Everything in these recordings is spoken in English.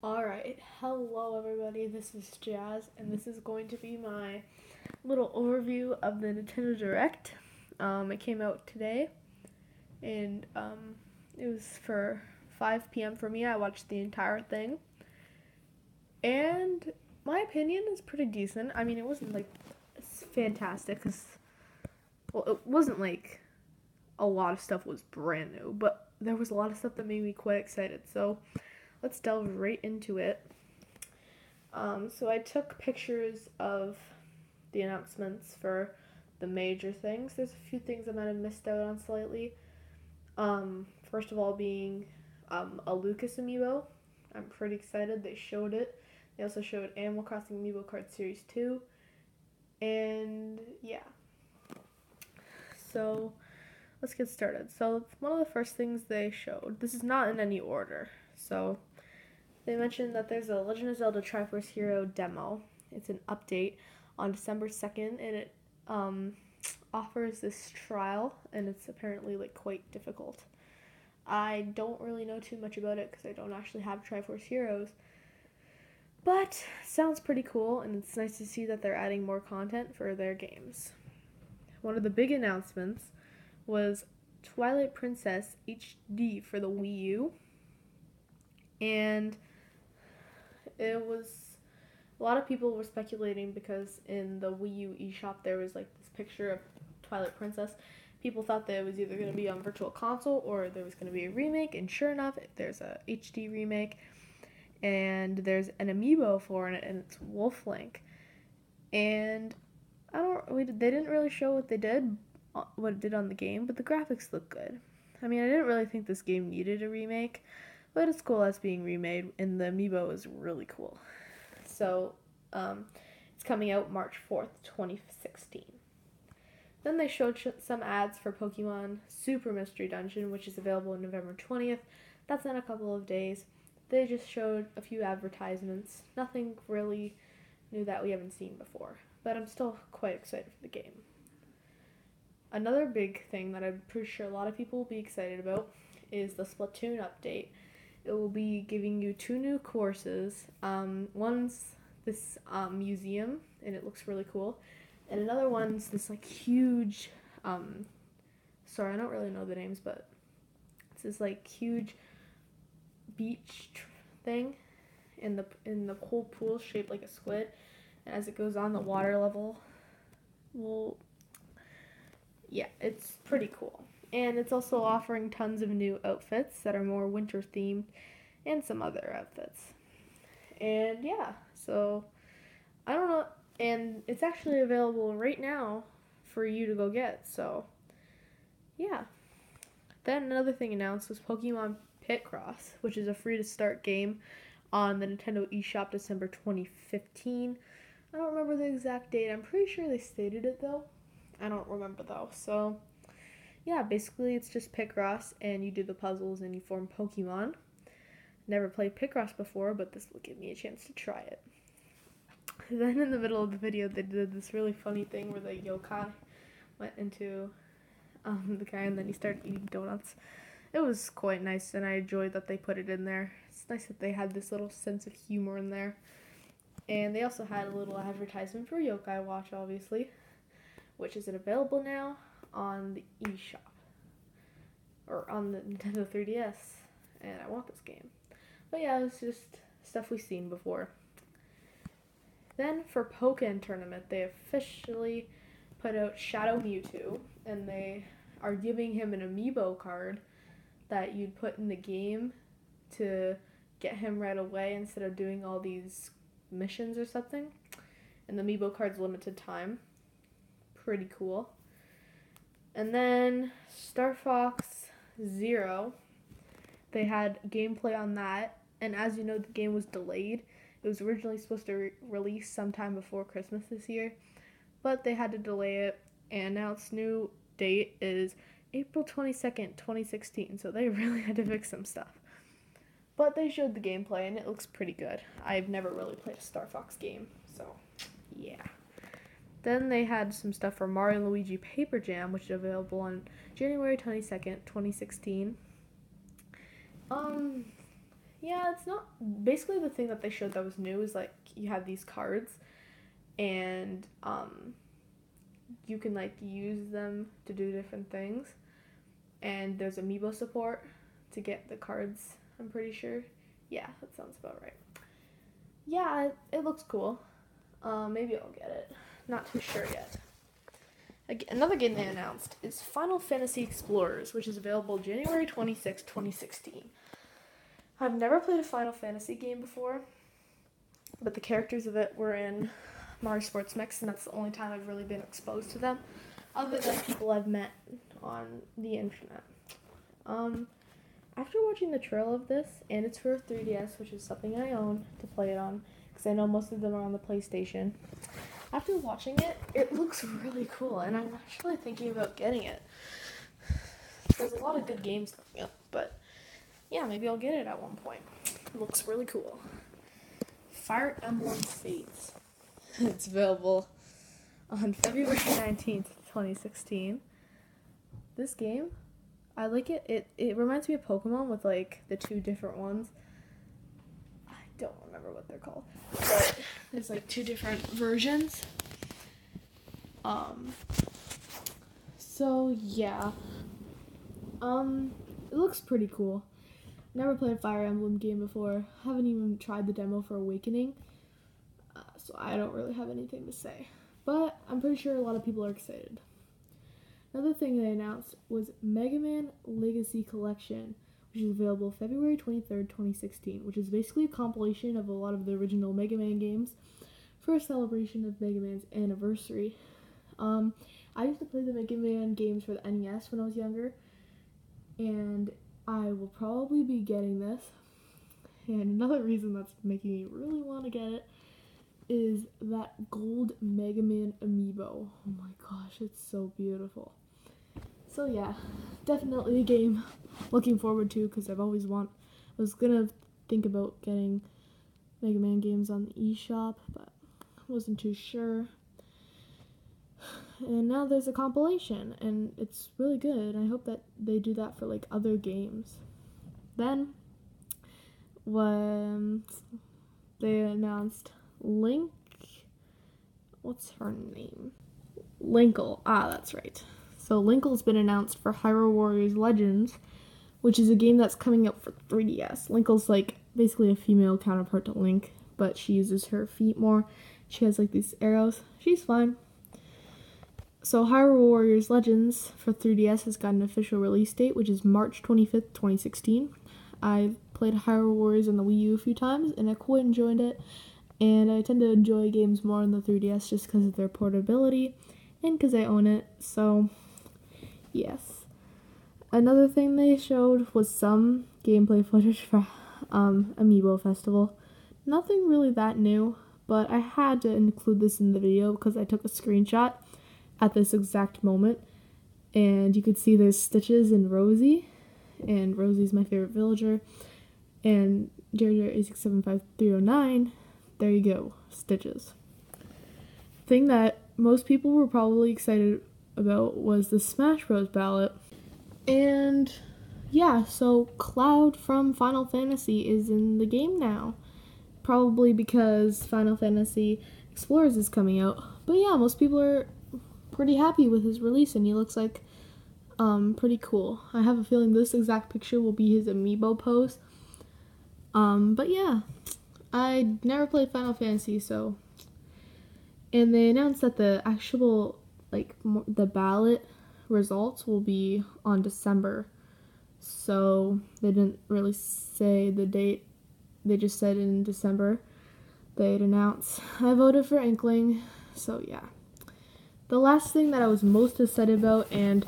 Alright, hello everybody, this is Jazz, and this is going to be my little overview of the Nintendo Direct. It came out today, and it was for 5 p.m. for me. I watched the entire thing, and my opinion is pretty decent. I mean, it wasn't like it's fantastic, because, well, it wasn't like a lot of stuff was brand new, but there was a lot of stuff that made me quite excited, so let's delve right into it. So I took pictures of the announcements for the major things. There's a few things I might have missed out on slightly. First of all, being a Lucas amiibo. I'm pretty excited. They showed it. They also showed Animal Crossing Amiibo Card Series 2. And yeah. So let's get started. So one of the first things they showed, this is not in any order. So they mentioned that there's a Legend of Zelda Triforce Hero demo. It's an update on December 2nd, and it offers this trial, and it's apparently like quite difficult. I don't really know too much about it because I don't actually have Triforce Heroes, but sounds pretty cool, and it's nice to see that they're adding more content for their games. One of the big announcements was Twilight Princess HD for the Wii U, and it was a lot of people were speculating because in the Wii U eShop there was like this picture of Twilight Princess. People thought that it was either going to be on Virtual Console or there was going to be a remake, and sure enough, there's a HD remake, and there's an amiibo for it, and it's Wolf Link. And they didn't really show what it did on the game, but the graphics look good. I mean, I didn't really think this game needed a remake, but it's cool as being remade, and the amiibo is really cool. So, it's coming out March 4th, 2016. Then they showed some ads for Pokemon Super Mystery Dungeon, which is available on November 20th. That's in a couple of days. They just showed a few advertisements. Nothing really new that we haven't seen before, but I'm still quite excited for the game. Another big thing that I'm pretty sure a lot of people will be excited about is the Splatoon update. It will be giving you 2 new courses. One's this museum, and it looks really cool. And another one's this like huge, sorry, I don't really know the names, but it's this like huge beach thing in the whole pool shaped like a squid. And as it goes on, the water level will, yeah, it's pretty cool. And it's also offering tons of new outfits that are more winter themed and some other outfits. And yeah, so I don't know, and it's actually available right now for you to go get. So yeah. Then another thing announced was Pokemon Picross, which is a free to start game on the Nintendo eShop December 2015. I don't remember the exact date. I'm pretty sure they stated it though. I don't remember though. So yeah, basically it's just Picross, and you do the puzzles and you form Pokemon. Never played Picross before, but this will give me a chance to try it. Then in the middle of the video, they did this really funny thing where the yokai went into the guy, and then he started eating donuts. It was quite nice, and I enjoyed that they put it in there. It's nice that they had this little sense of humor in there. And they also had a little advertisement for Yokai Watch, obviously, which is available now on the eShop, or on the Nintendo 3DS, and I want this game. But yeah, it was just stuff we've seen before. Then for Pokken Tournament, they officially put out Shadow Mewtwo, and they are giving him an amiibo card that you'd put in the game to get him right away instead of doing all these missions or something. And the amiibo card's limited time. Pretty cool. And then Star Fox Zero, they had gameplay on that, and as you know, the game was delayed. It was originally supposed to release sometime before Christmas this year, but they had to delay it, and now its new date is April 22nd, 2016, so they really had to fix some stuff. But they showed the gameplay, and it looks pretty good. I've never really played a Star Fox game, so yeah. Then they had some stuff for Mario and Luigi Paper Jam, which is available on January 22nd, 2016. Yeah, it's not basically the thing that they showed that was new is like you have these cards and you can like use them to do different things. And there's amiibo support to get the cards, I'm pretty sure. Yeah, that sounds about right. Yeah, it looks cool. Maybe I'll get it. Not too sure yet. Another game they announced is Final Fantasy Explorers, which is available January 26, 2016. I've never played a Final Fantasy game before, but the characters of it were in Mario Sports Mix, and that's the only time I've really been exposed to them, other than people I've met on the internet. After watching the trailer of this, and it's for 3DS, which is something I own to play it on, because I know most of them are on the PlayStation. After watching it, it looks really cool, and I'm actually thinking about getting it. There's a lot of good games coming up, but yeah, maybe I'll get it at one point. It looks really cool. Fire Emblem Fates. It's available on February 19th, 2016. This game, I like it. It reminds me of Pokemon with like the two different ones. I don't remember what they're called, but there's like two different versions. So yeah. It looks pretty cool. Never played a Fire Emblem game before. Haven't even tried the demo for Awakening. So I don't really have anything to say. But I'm pretty sure a lot of people are excited. Another thing they announced was Mega Man Legacy Collection, which is available February 23rd, 2016, which is basically a compilation of a lot of the original Mega Man games for a celebration of Mega Man's anniversary. I used to play the Mega Man games for the NES when I was younger, and I will probably be getting this. And another reason that's making me really want to get it is that gold Mega Man amiibo. Oh my gosh, it's so beautiful. So yeah, definitely a game looking forward to, because I was gonna think about getting Mega Man games on the eShop, but wasn't too sure. And now there's a compilation, and it's really good. I hope that they do that for like other games. Then, when they announced Link, what's her name? Linkle. Ah, that's right. So Linkle's been announced for Hyrule Warriors Legends, which is a game that's coming out for 3DS. Linkle's like basically a female counterpart to Link, but she uses her feet more. She has like these arrows. She's fine. So Hyrule Warriors Legends for 3DS has got an official release date, which is March 25th, 2016. I've played Hyrule Warriors on the Wii U a few times, and I quite enjoyed it. And I tend to enjoy games more on the 3DS just because of their portability and because I own it. So, yes. Another thing they showed was some gameplay footage for Amiibo Festival. Nothing really that new, but I had to include this in the video because I took a screenshot at this exact moment, and you could see there's Stitches and Rosie, and Rosie's my favorite villager, and JJ8675-309, there you go, Stitches. Thing that most people were probably excited about was the Smash Bros. Ballot, and yeah, so Cloud from Final Fantasy is in the game now, probably because Final Fantasy Explorers is coming out, but yeah, most people are pretty happy with his release, and he looks like pretty cool. I have a feeling this exact picture will be his amiibo pose. But yeah, I never played Final Fantasy, so, and they announced that the actual the ballot results will be on December. So they didn't really say the date. They just said in December they'd announce. I voted for Inkling, so yeah. The last thing that I was most excited about, and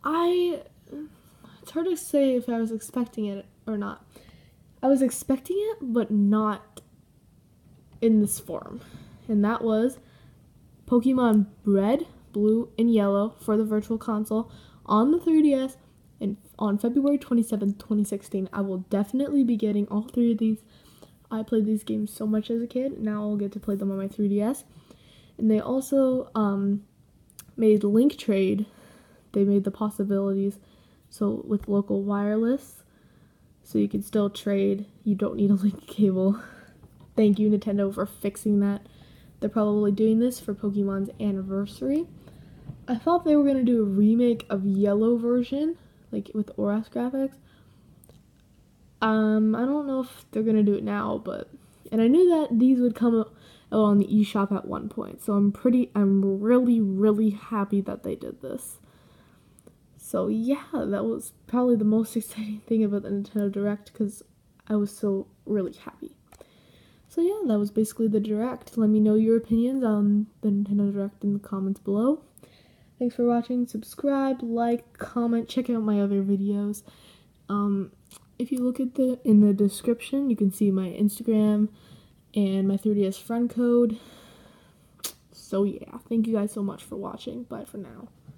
it's hard to say if I was expecting it or not. I was expecting it, but not in this form. And that was Pokemon Red, Blue, and Yellow for the Virtual Console on the 3DS and on February 27th, 2016. I will definitely be getting all three of these. I played these games so much as a kid. Now I'll get to play them on my 3DS. And they also made Link Trade. They made the possibilities, so with local wireless. so you can still trade. You don't need a link cable. Thank you, Nintendo, for fixing that. They're probably doing this for Pokemon's anniversary. I thought they were going to do a remake of Yellow version, like with ORAS graphics. I don't know if they're going to do it now, but... And I knew that these would come out on the eShop at one point, so I'm really, really happy that they did this. So yeah, that was probably the most exciting thing about the Nintendo Direct, because I was so really happy. So yeah, that was basically the Direct. Let me know your opinions on the Nintendo Direct in the comments below. Thanks for watching. Subscribe, like, comment, check out my other videos. If you look at in the description, you can see my Instagram and my 3DS friend code. So yeah, thank you guys so much for watching. Bye for now.